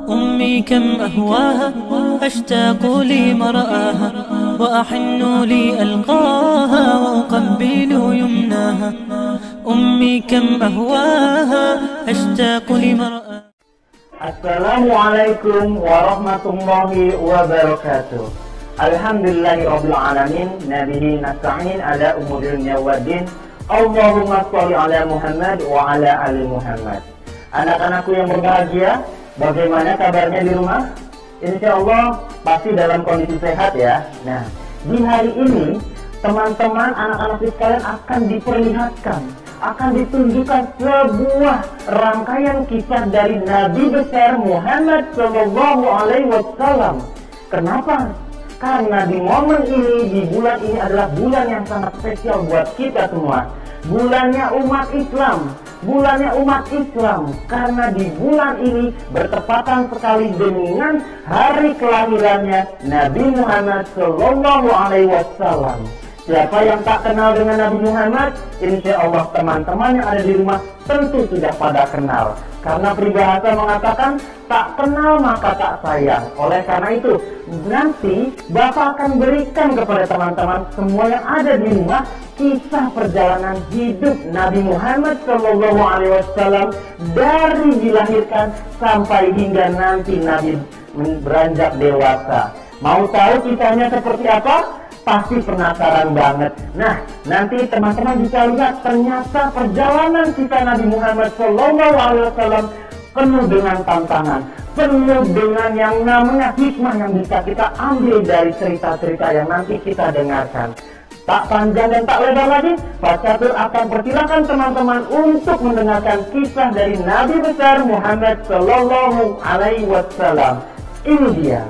أمي كم أهواها أشتاق لمرآها وأحن لألقاها وأقبل يمناها أمي كم أهواها أشتاق لمرآها. Assalamualaikum warahmatullahi wabarakatuh. Alhamdulillahirabbil alamin, nabihi nasta'in ala umuri dunya waddin. Allahumma shalli ala Muhammad wa ala ali Muhammad. Anak-anakku yang berbahagia, bagaimana kabarnya di rumah? Insya Allah pasti dalam kondisi sehat ya. Nah, di hari ini teman-teman anak-anak sekalian akan diperlihatkan, akan ditunjukkan sebuah rangkaian kisah dari Nabi besar Muhammad Shallallahu Alaihi Wasallam. Kenapa? Karena di momen ini, di bulan ini adalah bulan yang sangat spesial buat kita semua. Bulannya umat Islam. Bulannya umat Islam. Karena di bulan ini bertepatan sekali dengan hari kelahirannya Nabi Muhammad Shallallahu Alaihi Wasallam. Siapa yang tak kenal dengan Nabi Muhammad? Insya Allah teman-teman yang ada di rumah tentu sudah pada kenal. Karena peribahasa mengatakan tak kenal maka tak sayang. Oleh karena itu nanti Bapak akan berikan kepada teman-teman semua yang ada di rumah kisah perjalanan hidup Nabi Muhammad Shallallahu Alaihi Wasallam dari dilahirkan sampai hingga nanti Nabi beranjak dewasa. Mau tahu kisahnya seperti apa? Pasti penasaran banget. Nah, nanti teman-teman bisa lihat ternyata perjalanan kita Nabi Muhammad Shallallahu Alaihi Wasallam penuh dengan tantangan, penuh dengan yang namanya hikmah yang bisa kita ambil dari cerita-cerita yang nanti kita dengarkan. Tak panjang dan tak lebar lagi, Pak Catur akan persilakan teman-teman untuk mendengarkan kisah dari Nabi besar Muhammad Shallallahu Alaihi Wasallam. Ini dia.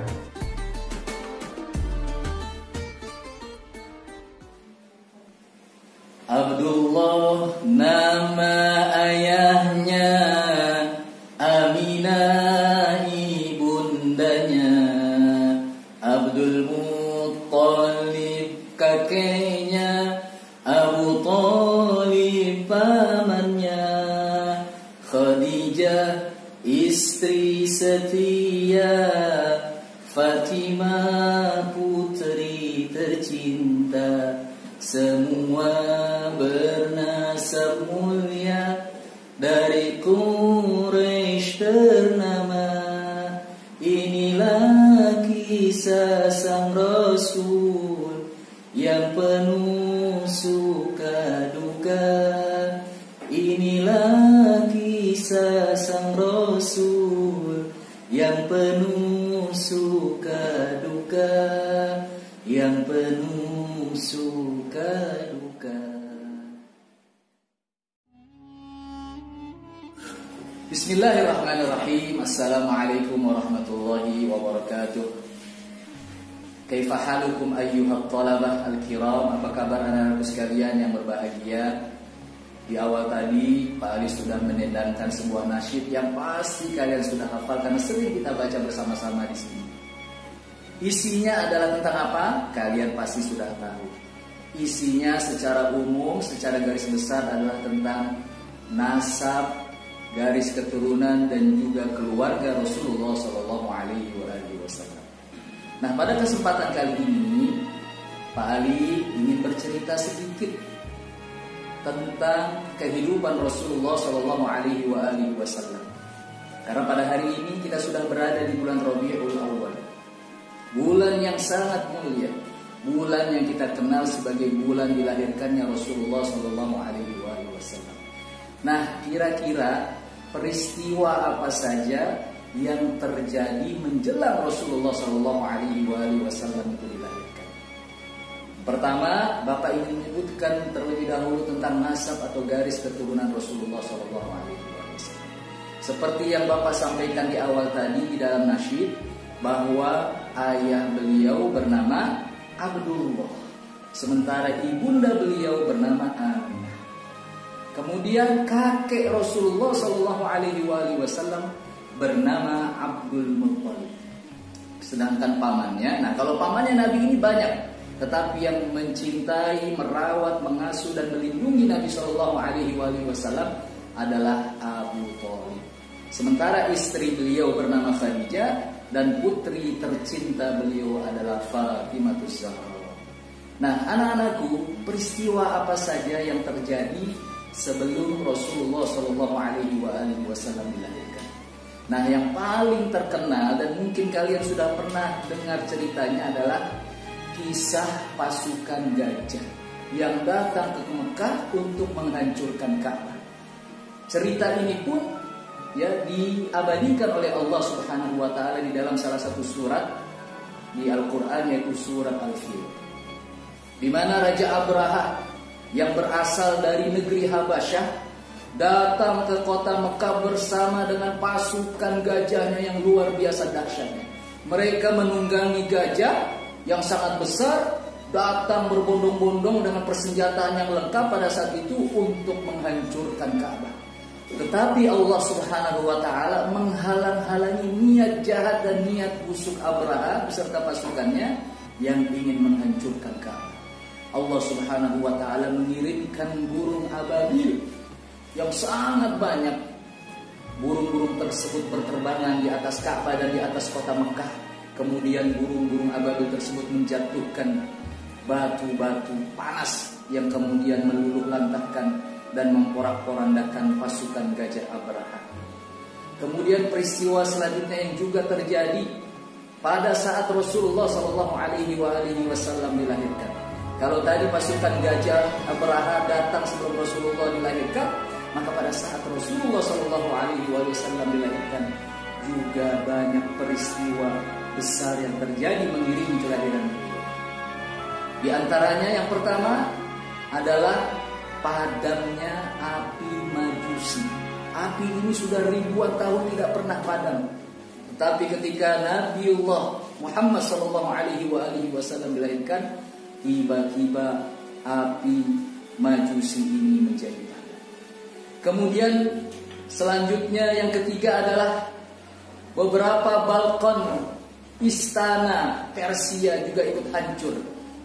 Abdullah nama ayahnya, Aminah ibundanya, Abdul Muttalib kakeknya, Abu Thalib pamannya, Khadijah istri setia, Fatimah putri tercinta. Semua bernasab mulia, dari Quraisy ternama. Inilah kisah sang Rasul yang penuh suka duka. Inilah kisah sang Rasul yang penuh suka duka, yang penuh suka duka. Bismillahirrahmanirrahim. Assalamualaikum warahmatullahi wabarakatuh. Kaifa halukum ayyuhat talabah al-kiram? Apa kabar anak-anakku sekalian yang berbahagia? Di awal tadi Pak Ali sudah menendangkan sebuah nasyid yang pasti kalian sudah hafal karena sering kita baca bersama-sama di sini. Isinya adalah tentang apa? Kalian pasti sudah tahu. Isinya secara umum, secara garis besar adalah tentang nasab, garis keturunan dan juga keluarga Rasulullah Shallallahu Alaihi Wasallam. Nah, pada kesempatan kali ini Pak Ali ingin bercerita sedikit tentang kehidupan Rasulullah Shallallahu Alaihi Wasallam. Karena pada hari ini kita sudah berada di bulan Rabiul Awal, bulan yang sangat mulia, bulan yang kita kenal sebagai bulan dilahirkannya Rasulullah Shallallahu Alaihi Wasallam. Nah, kira-kira peristiwa apa saja yang terjadi menjelang Rasulullah Shallallahu Alaihi Wasallam itu dilahirkan? Pertama, Bapak ingin menyebutkan terlebih dahulu tentang nasab atau garis keturunan Rasulullah Shallallahu Alaihi Wasallam. Seperti yang Bapak sampaikan di awal tadi di dalam nasyid, bahwa ayah beliau bernama Abdullah, sementara ibunda beliau bernama Aminah. Kemudian kakek Rasulullah Shallallahu Alaihi Wasallam bernama Abdul Muttalib. Sedangkan pamannya, nah kalau pamannya Nabi ini banyak, tetapi yang mencintai, merawat, mengasuh dan melindungi Nabi Shallallahu Alaihi Wasallam adalah Abu Thalib. Sementara istri beliau bernama Khadijah dan putri tercinta beliau adalah Fatimatus Zahra. Nah, anak-anakku, peristiwa apa saja yang terjadi sebelum Rasulullah Shallallahu Alaihi Wasallam dilahirkan? Nah, yang paling terkenal dan mungkin kalian sudah pernah dengar ceritanya adalah kisah pasukan gajah yang datang ke Mekah untuk menghancurkan Ka'bah. Cerita ini pun diabadikan oleh Allah Subhanahu wa taala di dalam salah satu surat di Al-Qur'an, yaitu surat Al-Fil, di mana Raja Abraha yang berasal dari negeri Habasyah datang ke kota Mekah bersama dengan pasukan gajahnya yang luar biasa dahsyatnya. Mereka menunggangi gajah yang sangat besar, datang berbondong-bondong dengan persenjataan yang lengkap pada saat itu untuk menghancurkan Ka'bah. Tetapi Allah Subhanahu wa taala menghalang-halangi niat jahat dan niat busuk Abraha beserta pasukannya yang ingin menghancurkan Ka'bah. Allah Subhanahu wa taala mengirimkan burung ababil yang sangat banyak. Burung-burung tersebut berterbangan di atas Ka'bah dan di atas kota Mekah. Kemudian burung-burung ababil tersebut menjatuhkan batu-batu panas yang kemudian meluluh lantahkan dan memporak-porandakan pasukan gajah Abraha. Kemudian peristiwa selanjutnya yang juga terjadi pada saat Rasulullah Shallallahu Alaihi Wasallam dilahirkan. Kalau tadi pasukan gajah Abraha datang sebelum Rasulullah dilahirkan, maka pada saat Rasulullah Shallallahu Alaihi Wasallam dilahirkan juga banyak peristiwa besar yang terjadi mengiringi kelahiran beliau. Di antaranya yang pertama adalah padamnya api Majusi. Api ini sudah ribuan tahun tidak pernah padam. Tetapi ketika Nabiullah Muhammad sallallahu alaihi wasallam dilahirkan, tiba-tiba api Majusi ini menjadi padam. Kemudian selanjutnya yang ketiga adalah beberapa balkon istana Persia juga ikut hancur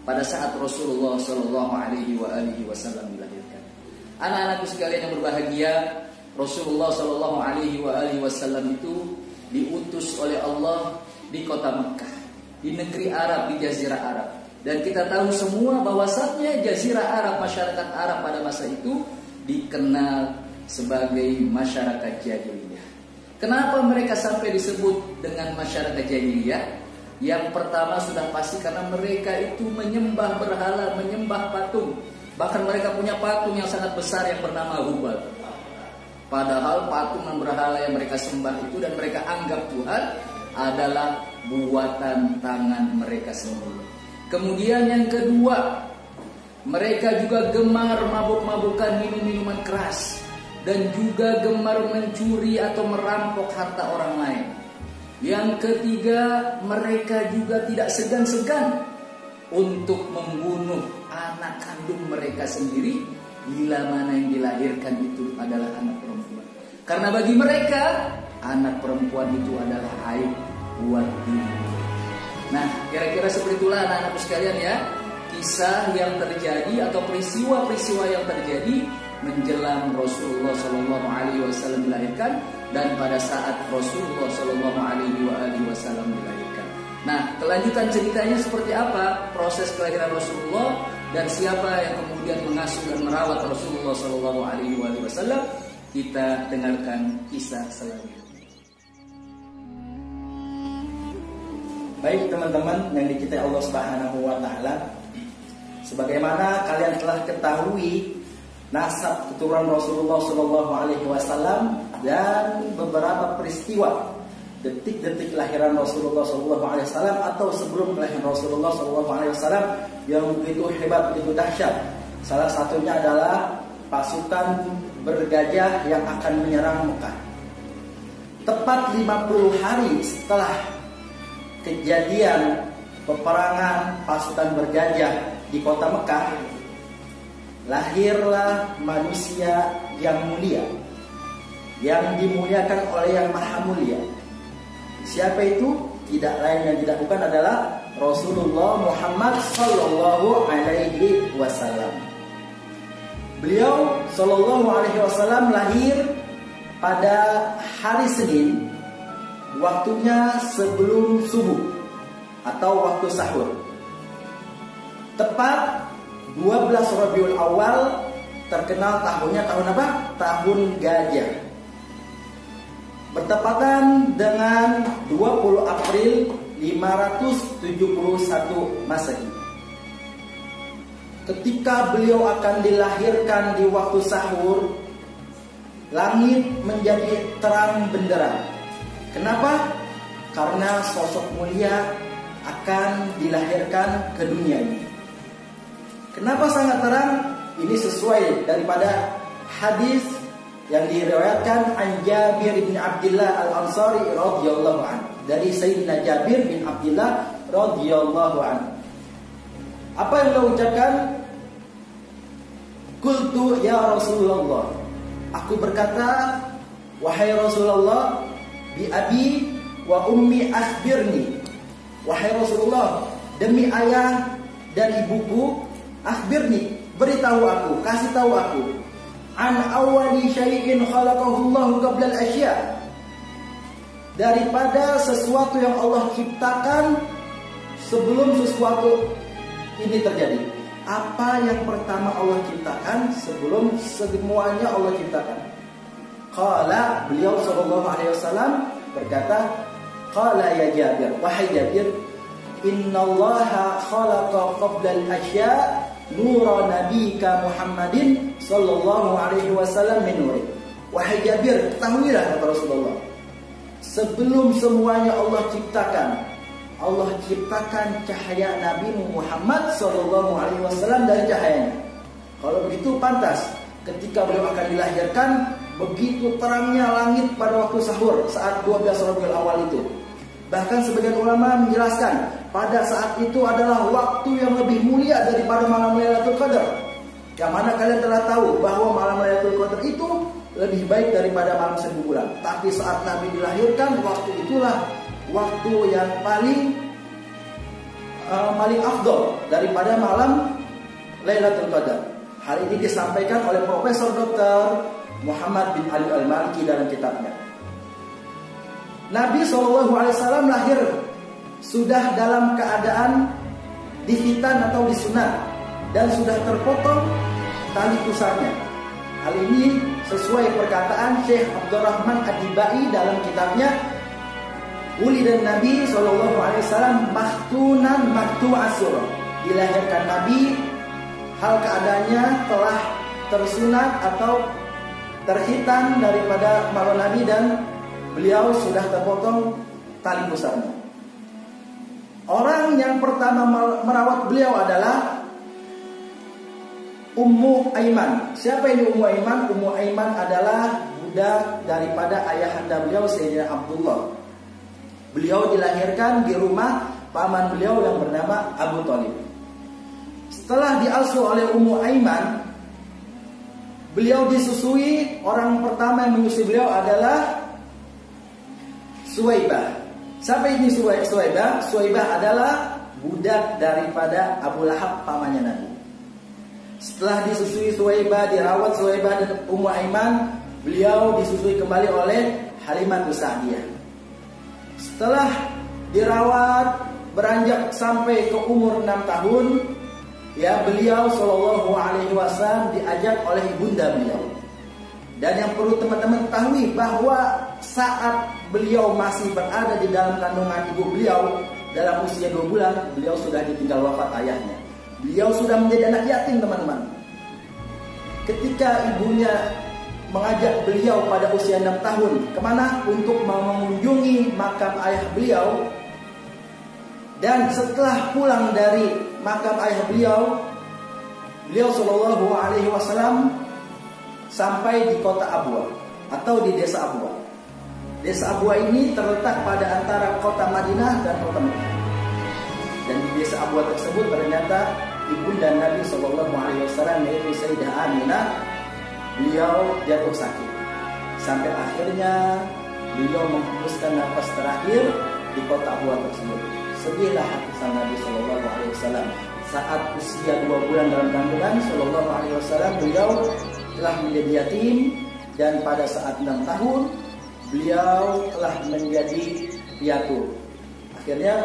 pada saat Rasulullah Shallallahu Alaihi Wasallam dilahirkan. Anak-anakku sekalian yang berbahagia, Rasulullah Shallallahu Alaihi Wasallam itu diutus oleh Allah di kota Mekah, di negeri Arab, di Jazirah Arab. Dan kita tahu semua bahwasannya Jazirah Arab, masyarakat Arab pada masa itu dikenal sebagai masyarakat jahiliyah. Kenapa mereka sampai disebut dengan masyarakat jahiliyah? Yang pertama sudah pasti karena mereka itu menyembah berhala, menyembah patung. Bahkan mereka punya patung yang sangat besar yang bernama Hubal. Padahal patung dan berhala yang mereka sembah itu dan mereka anggap Tuhan adalah buatan tangan mereka sendiri. Kemudian yang kedua, mereka juga gemar mabuk-mabukan, minum-minuman keras, dan juga gemar mencuri atau merampok harta orang lain. Yang ketiga, mereka juga tidak segan-segan untuk membunuh anak kandung mereka sendiri bila mana yang dilahirkan itu adalah anak perempuan. Karena bagi mereka, anak perempuan itu adalah aib buat diri. Nah, kira-kira seperti itulah anak-anakku sekalian ya, kisah yang terjadi atau peristiwa-peristiwa yang terjadi menjelang Rasulullah Shallallahu Alaihi Wasallam dilahirkan dan pada saat Rasulullah Shallallahu Alaihi Wasallam dilahirkan. Nah, kelanjutan ceritanya seperti apa proses kelahiran Rasulullah dan siapa yang kemudian mengasuh dan merawat Rasulullah Shallallahu Alaihi Wasallam, kita dengarkan kisah selanjutnya. Baik teman-teman yang dicintai Allah Subhanahu wa taala, sebagaimana kalian telah ketahui nasab keturunan Rasulullah Shallallahu Alaihi Wasallam dan beberapa peristiwa detik-detik kelahiran Rasulullah Shallallahu Alaihi Wasallam atau sebelum kelahiran Rasulullah Shallallahu Alaihi Wasallam yang begitu hebat, begitu dahsyat. Salah satunya adalah pasukan bergajah yang akan menyerang Mekah. Tepat 50 hari setelah kejadian peperangan pasukan bergajah di kota Mekah, lahirlah manusia yang mulia, yang dimuliakan oleh yang maha mulia. Siapa itu? Tidak lain dan tidak bukan adalah Rasulullah Muhammad Sallallahu Alaihi Wasallam. Beliau Sallallahu Alaihi Wasallam lahir pada hari Senin, waktunya sebelum subuh atau waktu sahur. Tepat 12 Rabiul Awal, terkenal tahunnya tahun apa? Tahun gajah. Bertepatan dengan 20 April 571 Masehi. Ketika beliau akan dilahirkan di waktu sahur, langit menjadi terang benderang. Kenapa? Karena sosok mulia akan dilahirkan ke dunia ini. Kenapa sangat terang? Ini sesuai daripada hadis yang diriwayatkan an Jabir bin Abdullah Al-Ansari radhiyallahu anhu, dari Sayyidina Jabir bin Abdullah radhiyallahu anhu. Apa yang beliau ucapkan? Qultu ya Rasulullah, aku berkata, wahai Rasulullah, bi abi wa ummi akhbirni. Wahai Rasulullah, demi ayah dan ibuku, akhbirni, beritahu aku, kasih tahu aku, an awwali syai'in khalaqahu Allah qabla al-asya', daripada sesuatu yang Allah ciptakan sebelum sesuatu ini terjadi. Apa yang pertama Allah ciptakan sebelum semuanya Allah ciptakan? Qala, beliau sallallahu alaihi wasallam berkata, qala ya Jabir, wahai Jabir, innallaha khalaqa qabla al-asya' nura nabika Muhammadin sallallahu alaihi wasallam min nuri. Wahai Jabir, ketahuilah kata Rasulullah, sebelum semuanya Allah ciptakan cahaya Nabi Muhammad sallallahu alaihi wasallam dari cahayanya. Kalau begitu pantas ketika beliau akan dilahirkan, begitu terangnya langit pada waktu sahur saat 12 Rabiul Awal itu. Bahkan sebagian ulama menjelaskan pada saat itu adalah waktu yang lebih mulia daripada malam Lailatul Qadar. Yang mana kalian telah tahu bahwa malam Lailatul Qadar itu lebih baik daripada malam 1000 bulan. Tapi saat Nabi dilahirkan, waktu itulah waktu yang paling afdol daripada malam Lailatul Qadar. Hal ini disampaikan oleh Profesor Dr. Muhammad bin Ali Al-Maliki dalam kitabnya. Nabi SAW lahir sudah dalam keadaan dihitan atau disunat dan sudah terpotong tali pusarnya. Hal ini sesuai perkataan Syekh Abdurrahman Ad-Dibai dalam kitabnya Ulidan Nabi SAW maktunan maktu'asur. Dilahirkan Nabi hal keadaannya telah tersunat atau terhitan daripada malam Nabi dan beliau sudah terpotong tali pusarnya. Orang yang pertama merawat beliau adalah Ummu Aiman. Siapa ini Ummu Aiman? Ummu Aiman adalah budak daripada ayahanda beliau Sayyidina Abdullah. Beliau dilahirkan di rumah paman beliau yang bernama Abu Thalib. Setelah diasuh oleh Ummu Aiman, beliau disusui. Orang pertama yang menyusui beliau adalah Suwaibah. Siapa ini Suwaibah? Suwaibah adalah budak daripada Abu Lahab, pamannya Nabi. Setelah disusui Suwaibah, dirawat Suwaibah dan Ummu Aiman, beliau disusui kembali oleh Halimatus Sa'diyah. Setelah dirawat beranjak sampai ke umur 6 tahun, ya, beliau sallallahu alaihi wasallam diajak oleh ibunda beliau. Dan yang perlu teman-teman ketahui bahwa saat beliau masih berada di dalam kandungan ibu beliau dalam usia 2 bulan, beliau sudah ditinggal wafat ayahnya. Beliau sudah menjadi anak yatim, teman-teman. Ketika ibunya mengajak beliau pada usia 6 tahun kemana? Untuk mengunjungi makam ayah beliau. Dan setelah pulang dari makam ayah beliau, beliau sallallahu alaihi wasallam sampai di kota Abwa atau di desa Abwa. Desa Abwa ini terletak pada antara kota Madinah dan kota Mekah. Dan di desa Abwa tersebut ternyata ibunda Nabi sallallahu alaihi wasallam yaitu Sayyidah Aminah, beliau jatuh sakit. Sampai akhirnya beliau menghembuskan nafas terakhir di kota Abwa tersebut. Sedihlah hati sang Nabi sallallahu alaihi wasallam saat usia 2 bulan dalam kandungan sallallahu alaihi wasallam beliau telah menjadi yatim dan pada saat 6 tahun beliau telah menjadi piatu. Akhirnya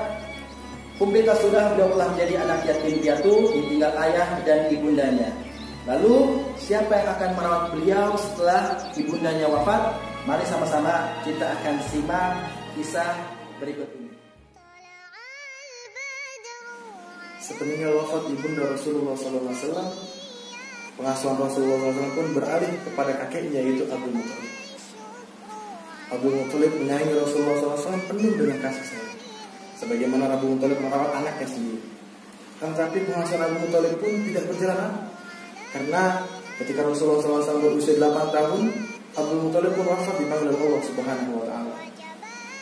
kumpulkan sudah beliau telah menjadi anak yatim piatu, ditinggal ayah dan ibundanya. Lalu siapa yang akan merawat beliau setelah ibundanya wafat? Mari sama-sama kita akan simak kisah berikut ini. Sepeninggal wafat ibunda Rasulullah SAW, pengasuhan Rasulullah SAW pun beralih kepada kakeknya, yaitu Abdul Muthalib. Abdul Muthalib menyayangi Rasulullah SAW penuh dengan kasih sayang, sebagaimana Abdul Muthalib merawat anaknya sendiri. Tetapi pengasuhan Abdul Muthalib pun tidak berjalan lama, karena ketika Rasulullah SAW berusia 8 tahun, Abdul Muthalib pun wafat dipanggil oleh Allah Subhanahu wa Ta'ala.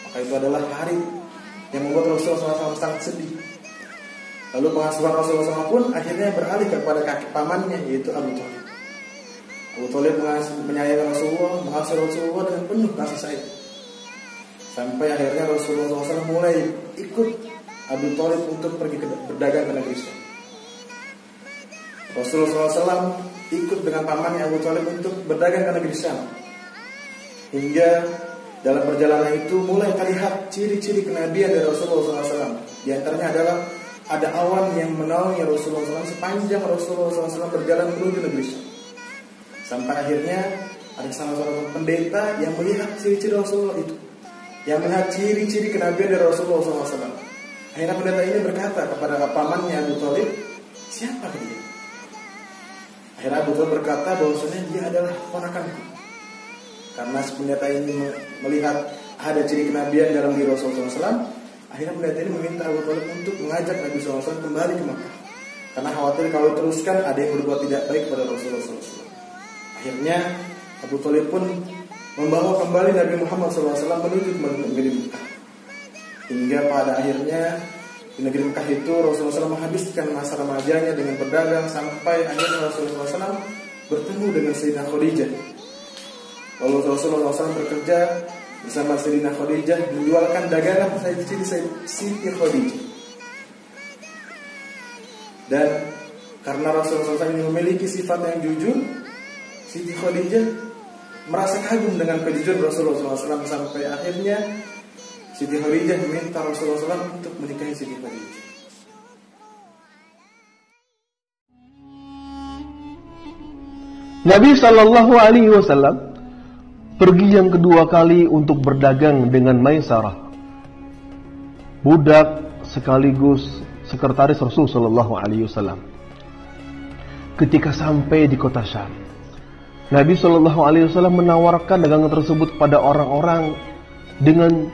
Maka itu adalah hari yang membuat Rasulullah SAW sangat sedih. Lalu pengasuhan Rasulullah SAW pun akhirnya beralih kepada kakek pamannya, yaitu Abu Thalib. Abu Thalib menyayangi Rasulullah, mengasuh Rasulullah dengan penuh kasih sayang. Sampai akhirnya Rasulullah SAW mulai ikut Abu Thalib untuk pergi berdagang ke negeri Syam. Rasulullah SAW ikut dengan pamannya Abu Thalib untuk berdagang ke negeri Syam. Hingga dalam perjalanan itu mulai terlihat ciri-ciri kenabian dari Rasulullah SAW. Di antaranya adalah ada awan yang menaungi Rasulullah SAW sepanjang Rasulullah SAW berjalan menuju negeri Syam. Sampai akhirnya ada salah seorang pendeta yang melihat ciri-ciri Rasulullah itu, yang melihat ciri-ciri kenabian dari Rasulullah SAW. Akhirnya pendeta ini berkata kepada pamannya Abu Thalib, siapa dia? Akhirnya Abu Thalib berkata bahwasanya dia adalah ponakanku. Karena si pendeta ini melihat ada ciri kenabian dalam diri Rasulullah SAW, akhirnya pendeta ini meminta Abu Thalib untuk mengajak Nabi SAW kembali ke Makkah, karena khawatir kalau teruskan ada yang berbuat tidak baik kepada Rasulullah SAW. Akhirnya Abu Thalib pun membawa kembali Nabi Muhammad SAW menuju ke negeri Makkah. Hingga pada akhirnya di negeri Makkah itu Rasulullah SAW menghabiskan masa remajanya dengan berdagang, sampai akhirnya Rasulullah SAW bertemu dengan Sayyidah Khadijah. Lalu Rasulullah SAW bekerja bersama Sayyidah Khadijah menjualkan dagangan Siti Khadijah. Dan karena Rasulullah SAW ini memiliki sifat yang jujur, Siti Khadijah merasa kagum dengan kejujuran Rasulullah SAW, sampai akhirnya Siti Khadijah meminta Rasulullah SAW untuk menikahi Siti Khadijah. Nabi Shallallahu Alaihi Wasallam pergi yang kedua kali untuk berdagang dengan Maisarah, budak sekaligus sekretaris Rasul Shallallahu Alaihi Wasallam. Ketika sampai di kota Syam, Nabi Shallallahu Alaihi Wasallam menawarkan dagangan tersebut kepada orang-orang dengan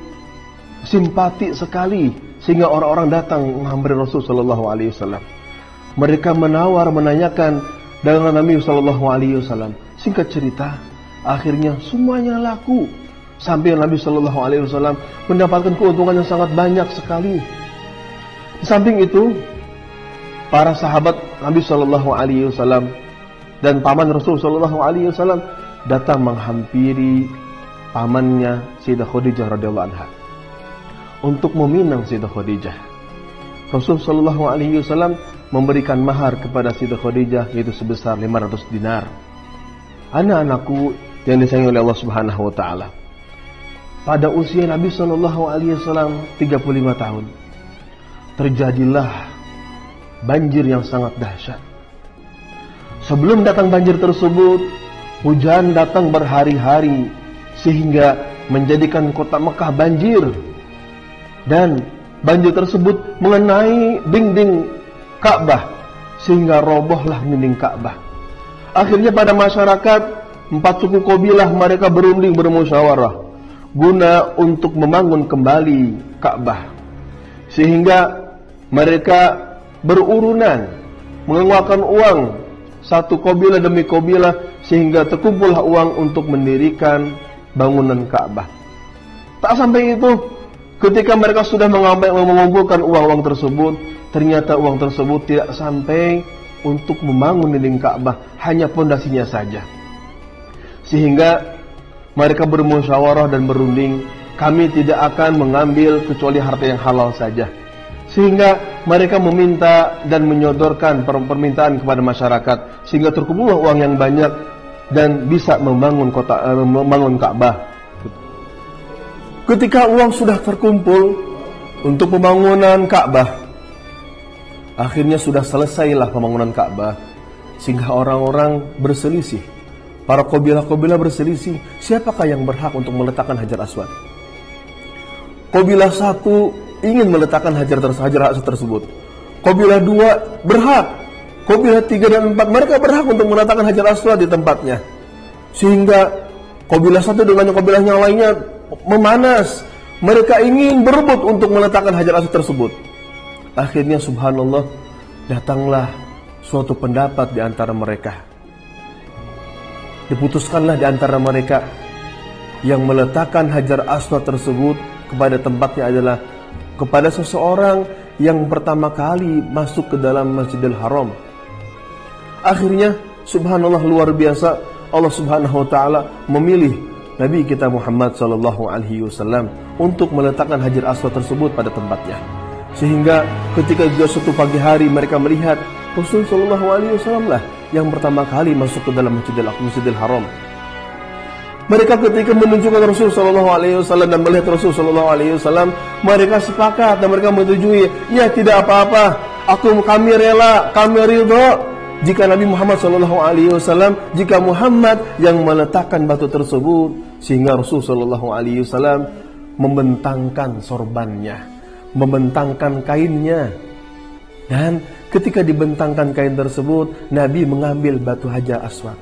simpati sekali, sehingga orang-orang datang menghampiri Rasul Shallallahu Alaihi Wasallam. Mereka menanyakan dagangan Nabi Shallallahu Alaihi Wasallam. Singkat cerita, akhirnya semuanya laku, sampai Nabi Shallallahu Alaihi Wasallam mendapatkan keuntungan yang sangat banyak sekali. Di samping itu, para sahabat Nabi Shallallahu Alaihi Wasallam dan paman Rasul Shallallahu Alaihi Wasallam datang menghampiri pamannya Sayyidah Khadijah radhiyallahu anha untuk meminang Sayyidah Khadijah. Rasul Shallallahu Alaihi Wasallam memberikan mahar kepada Sayyidah Khadijah, yaitu sebesar 500 dinar. Anak-anakku yang disayangi oleh Allah Subhanahu wa Ta'ala, pada usia Nabi Shallallahu Alaihi Wasallam 35 tahun, terjadilah banjir yang sangat dahsyat. Sebelum datang banjir tersebut, hujan datang berhari-hari sehingga menjadikan kota Mekah banjir, dan banjir tersebut mengenai dinding Ka'bah sehingga robohlah dinding Ka'bah. Akhirnya pada masyarakat 4 suku kabilah mereka berunding bermusyawarah guna untuk membangun kembali Ka'bah, sehingga mereka berurunan mengeluarkan uang satu kabilah demi kabilah, sehingga terkumpullah uang untuk mendirikan bangunan Ka'bah. Tak sampai itu, ketika mereka sudah mengumpulkan uang-uang tersebut, ternyata uang tersebut tidak sampai untuk membangun dinding Ka'bah, hanya pondasinya saja. Sehingga mereka bermusyawarah dan berunding, kami tidak akan mengambil kecuali harta yang halal saja. Sehingga mereka meminta dan menyodorkan permintaan kepada masyarakat, sehingga terkumpullah uang yang banyak, dan bisa membangun Ka'bah. Ketika uang sudah terkumpul untuk pembangunan Ka'bah, akhirnya sudah selesailah pembangunan Ka'bah, sehingga orang-orang berselisih. Para kabilah-kabilah berselisih, siapakah yang berhak untuk meletakkan Hajar Aswad? Kabilah 1 ingin meletakkan Hajar Aswad tersebut. Kabilah 2 berhak. Kabilah 3 dan 4 mereka berhak untuk meletakkan Hajar Aswad di tempatnya. Sehingga kabilah 1 dengan kabilah yang lainnya memanas. Mereka ingin berebut untuk meletakkan Hajar Aswad tersebut. Akhirnya subhanallah, datanglah suatu pendapat di antara mereka. Diputuskanlah di antara mereka yang meletakkan Hajar Aswad tersebut kepada tempatnya adalah kepada seseorang yang pertama kali masuk ke dalam Masjidil Haram. Akhirnya subhanallah, luar biasa, Allah Subhanahu wa taala memilih Nabi kita Muhammad sallallahu alaihi wasallam untuk meletakkan Hajar Aswad tersebut pada tempatnya. Sehingga ketika juga suatu pagi hari mereka melihat Rasul sallallahu alaihi wasallam lah yang pertama kali masuk ke dalam Masjidil Haram. Mereka ketika menunjukkan Rasul sallallahu alaihi wasallam dan melihat Rasul sallallahu alaihi wasallam, mereka sepakat dan mereka menyetujui, ya tidak apa-apa, kami rela, kami ridho jika Nabi Muhammad sallallahu alaihi wasallam, jika Muhammad yang meletakkan batu tersebut, sehingga Rasul sallallahu alaihi wasallam membentangkan sorbannya, membentangkan kainnya. Dan ketika dibentangkan kain tersebut, Nabi mengambil batu Hajar Aswad,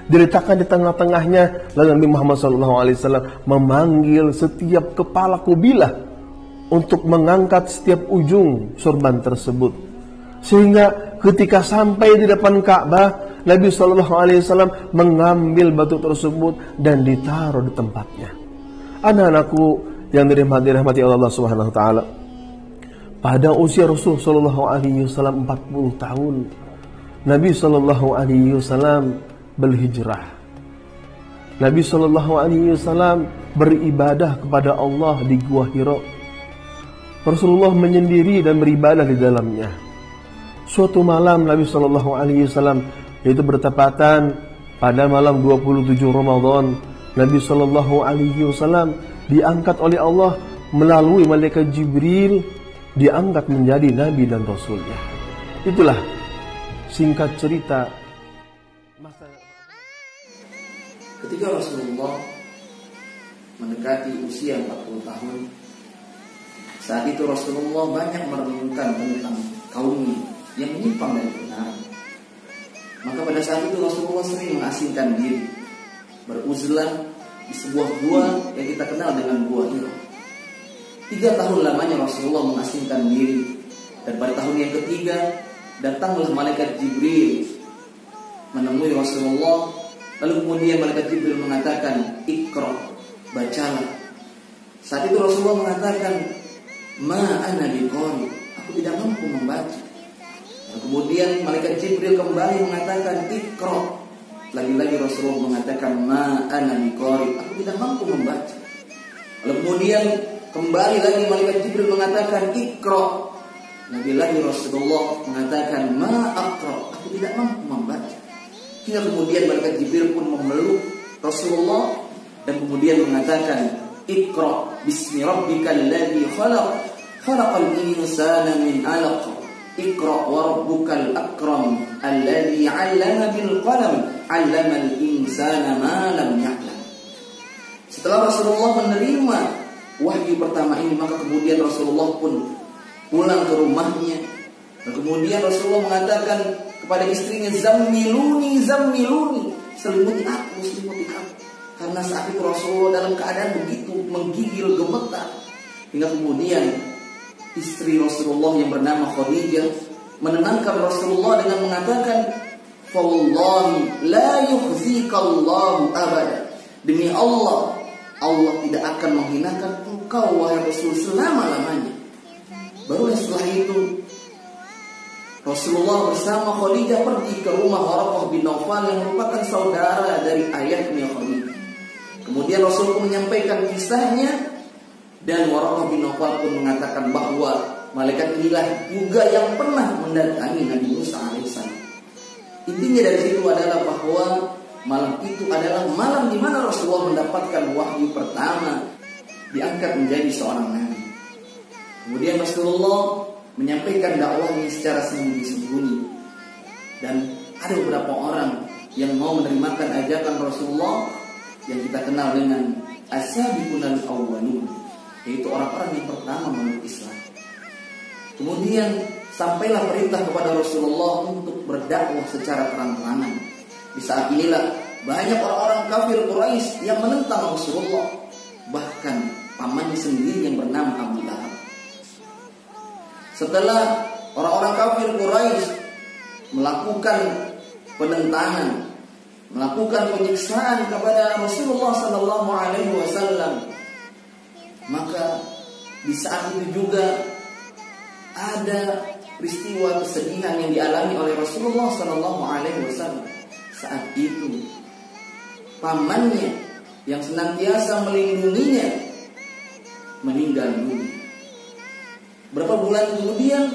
diletakkan di tengah-tengahnya, lalu Nabi Muhammad SAW memanggil setiap kepala kabilah untuk mengangkat setiap ujung sorban tersebut. Sehingga ketika sampai di depan Ka'bah, Nabi SAW mengambil batu tersebut dan ditaruh di tempatnya. Anak-anakku yang dirahmati Allah Subhanahu wa taala, pada usia Rasul sallallahu alaihi wasallam 40 tahun, Nabi sallallahu alaihi wasallam berhijrah. Nabi sallallahu alaihi wasallam beribadah kepada Allah di Gua Hira. Rasulullah menyendiri dan beribadah di dalamnya. Suatu malam Nabi sallallahu alaihi wasallam, yaitu bertepatan pada malam 27 Ramadan, Nabi sallallahu alaihi wasallam diangkat oleh Allah melalui malaikat Jibril, diangkat menjadi Nabi dan Rasulnya. Itulah singkat cerita masa ketika Rasulullah mendekati usia 40 tahun. Saat itu Rasulullah banyak merenungkan tentang kaumnya yang menyimpang dari kebenaran. Maka pada saat itu Rasulullah sering mengasingkan diri, beruzlah di sebuah gua yang kita kenal dengan Gua Hira. 3 tahun lamanya Rasulullah mengasingkan diri. Dan pada tahun yang ketiga datanglah malaikat Jibril menemui Rasulullah. Lalu kemudian malaikat Jibril mengatakan, "Iqra, bacalah." Saat itu Rasulullah mengatakan, "Ma ana biqari, aku tidak mampu membaca." Dan kemudian malaikat Jibril kembali mengatakan, "Iqra." Lagi-lagi Rasulullah mengatakan, "Ma ana biqari, aku tidak mampu membaca." Lalu kemudian kembali lagi malaikat Jibril mengatakan, "Iqra." Lagi-lagi Rasulullah mengatakan, "Ma aqra, aku tidak mampu membaca." Hingga kemudian malaikat Jibril pun memeluk Rasulullah dan kemudian mengatakan, "Iqra bismi rabbikal ladzi khalaq, khalaqal insana min 'alaq. Iqra wa rabbukal akram, alladzi 'allama bil qalam, 'allamal insana ma lam ya'lam." Setelah Rasulullah menerima wahyu pertama ini, maka kemudian Rasulullah pun pulang ke rumahnya. Dan kemudian Rasulullah mengatakan kepada istrinya, "Zammiluni, zammiluni, selimuti aku, selimuti aku." Karena saat itu Rasulullah dalam keadaan begitu menggigil, gemetar. Hingga kemudian istri Rasulullah yang bernama Khadijah menenangkan Rasulullah dengan mengatakan, "Wallahi la yukhzikallahu abada." Demi Allah, Allah tidak akan menghinakan engkau wahai Rasul selama-lamanya. Barulah setelah itu Rasulullah bersama Khadijah pergi ke rumah Waraqah bin Naufal yang merupakan saudara dari ayahnya Khadijah. Kemudian Rasul pun menyampaikan kisahnya dan Waraqah bin Naufal pun mengatakan bahwa malaikat inilah juga yang pernah mendatangi Nabi Musa alaihissalam. Intinya dari situ adalah bahwa malam itu adalah malam di mana Rasulullah mendapatkan wahyu pertama, diangkat menjadi seorang nabi. Kemudian Rasulullah menyampaikan dakwahnya secara sembunyi-sembunyi, dan ada beberapa orang yang mau menerimakan ajakan Rasulullah yang kita kenal dengan as-sabiqunal awwalun, yaitu orang-orang yang pertama memeluk Islam. Kemudian sampailah perintah kepada Rasulullah untuk berdakwah secara terang-terangan. Di saat inilah banyak orang-orang kafir Quraisy yang menentang Rasulullah, bahkan pamannya sendiri yang bernama Abu Lahab. Setelah orang-orang kafir Quraisy melakukan penentangan, melakukan penyiksaan kepada Rasulullah sallallahu alaihi wasallam, maka di saat itu juga ada peristiwa kesedihan yang dialami oleh Rasulullah sallallahu alaihi wasallam. Saat itu pamannya yang senantiasa melindunginya meninggal dunia. Berapa bulan kemudian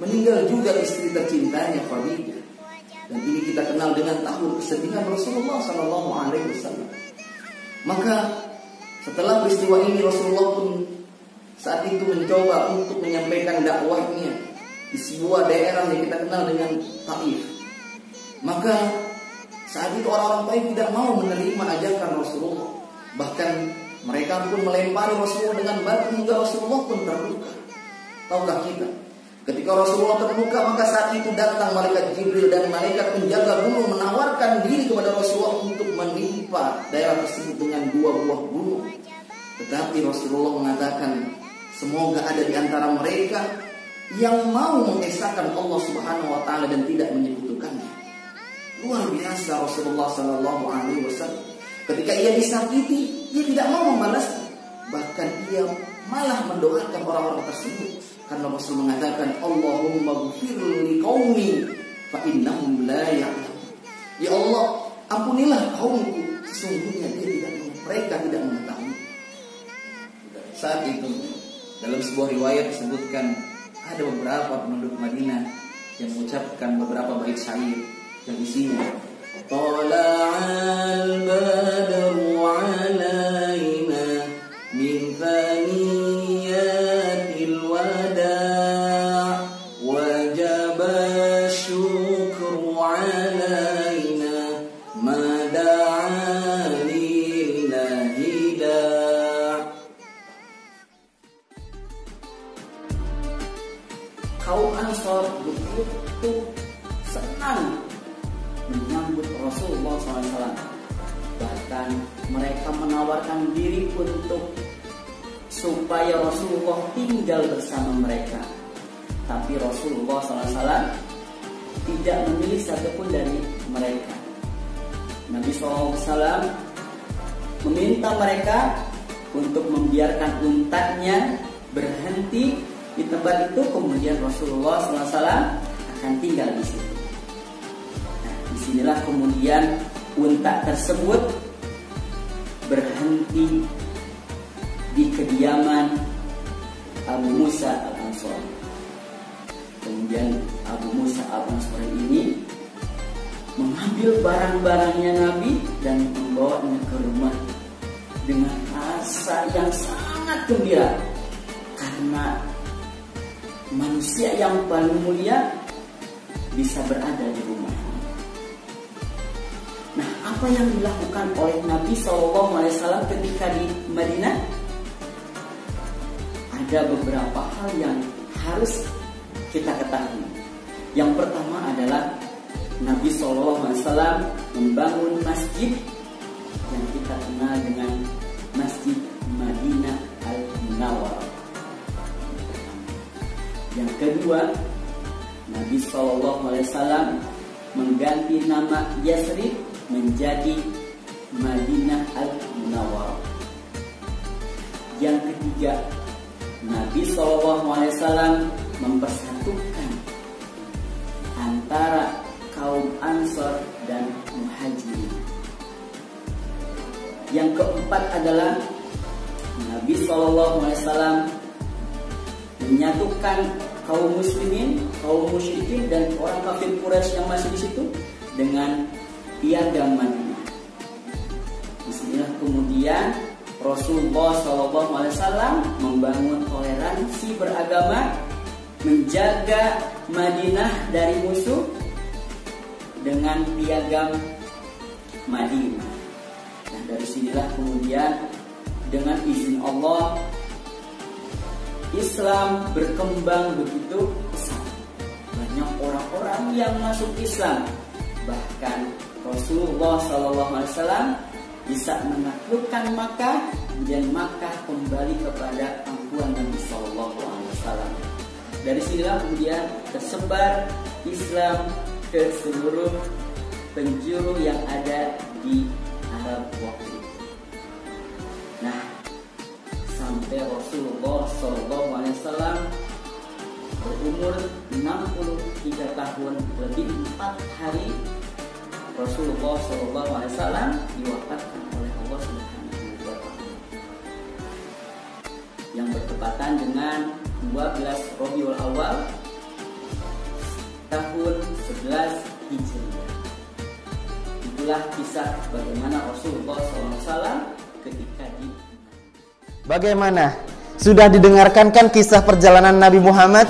meninggal juga istri tercintanya Khadijah. Dan ini kita kenal dengan tahun kesedihan Rasulullah sallallahu alaihi wasallam. Maka setelah peristiwa ini Rasulullah pun saat itu mencoba untuk menyampaikan dakwahnya di sebuah daerah yang kita kenal dengan Taif. Maka saat itu orang-orang Taif tidak mau menerima ajakan Rasulullah. Bahkan mereka pun melempari Rasulullah dengan batu hingga Rasulullah pun terluka. Tahukah kita, ketika Rasulullah terluka, maka saat itu datang malaikat Jibril dan malaikat penjaga gunung menawarkan diri kepada Rasulullah untuk menimpa daerah tersebut dengan 2 buah gunung. Tetapi Rasulullah mengatakan, semoga ada di antara mereka yang mau mengesahkan Allah Subhanahu wa taala dan tidak menyekutukannya. Luar biasa Rasulullah sallallahu alaihi wasallam. Ketika ia disakiti, ia tidak mau membalasnya. Bahkan ia malah mendoakan orang-orang tersebut. Karena Rasul mengatakan, Allahumma ghfir li qaumi fa innahum la ya'lamun. Ya Allah, ampunilah kaumku, sesungguhnya mereka tidak mengetahui. Saat itu dalam sebuah riwayat disebutkan ada beberapa penduduk Madinah yang mengucapkan beberapa bait syair yang isinya Tala'al badru 'alaina min thaniyatil wada' wajaba syukru 'alaina ma da'a lillahi da'. Kaum Ansor begitu senang menyambut Rasulullah SAW. Bahkan mereka menawarkan diri untuk supaya Rasulullah tinggal bersama mereka. Tapi Rasulullah SAW tidak memilih satupun dari mereka. Nabi SAW meminta mereka untuk membiarkan untanya berhenti di tempat itu, kemudian Rasulullah SAW akan tinggal di situ. Disinilah kemudian unta tersebut berhenti di kediaman Abu Musa al-Ansari. Kemudian Abu Musa al-Ansari ini mengambil barang-barangnya Nabi dan membawanya ke rumah dengan rasa yang sangat gembira, karena manusia yang paling mulia bisa berada di rumah. Nah, apa yang dilakukan oleh Nabi SAW ketika di Madinah? Ada beberapa hal yang harus kita ketahui. Yang pertama adalah Nabi SAW membangun masjid yang kita kenal dengan Masjid Madinah Al-Munawwarah. Yang kedua, Nabi SAW mengganti nama Yasrib menjadi Madinah Al-Munawwarah. Yang ketiga, Nabi SAW mempersatukan antara kaum Ansor dan Muhajirin. Yang keempat adalah Nabi SAW menyatukan kaum muslimin, kaum musyrikin dan orang kafir Quraisy yang masih di situ dengan piagam Madinah. kemudian Rasulullah SAW membangun toleransi beragama, menjaga Madinah dari musuh dengan piagam Madinah. Nah, dari sinilah kemudian dengan izin Allah Islam berkembang begitu pesat. Banyak orang-orang yang masuk Islam. Bahkan Rasulullah SAW bisa menaklukkan Makkah, kemudian Makkah kembali kepada pangkuan Nabi SAW. Dari sinilah kemudian tersebar Islam ke seluruh penjuru yang ada di Arab waktu itu. Nah, sampai Rasulullah SAW berumur 63 tahun lebih 4 hari, Rasulullah SAW diwafatkan oleh Allah Subhanahu wa Ta'ala yang bertepatan dengan 12 Rabiul Awal tahun 11 Hijriah. Itulah kisah bagaimana Rasulullah SAW ketika di. Bagaimana? Sudah didengarkan kan kisah perjalanan Nabi Muhammad?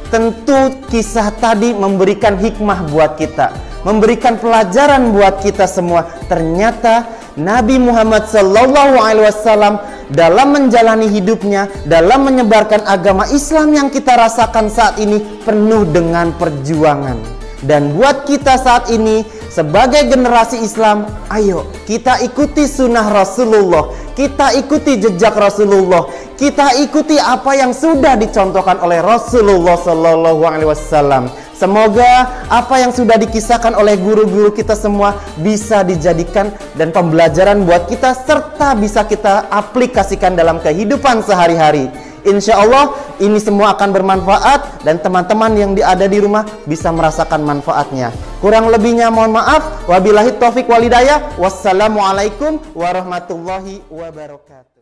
Tentu kisah tadi memberikan hikmah buat kita, memberikan pelajaran buat kita semua. Ternyata Nabi Muhammad SAW dalam menjalani hidupnya, dalam menyebarkan agama Islam yang kita rasakan saat ini penuh dengan perjuangan. Dan buat kita saat ini sebagai generasi Islam, ayo kita ikuti sunnah Rasulullah, kita ikuti jejak Rasulullah, kita ikuti apa yang sudah dicontohkan oleh Rasulullah SAW. Semoga apa yang sudah dikisahkan oleh guru-guru kita semua bisa dijadikan dan pembelajaran buat kita, serta bisa kita aplikasikan dalam kehidupan sehari-hari. Insya Allah ini semua akan bermanfaat dan teman-teman yang ada di rumah bisa merasakan manfaatnya. Kurang lebihnya mohon maaf. Wabillahi taufiq wal hidayah. Wassalamualaikum warahmatullahi wabarakatuh.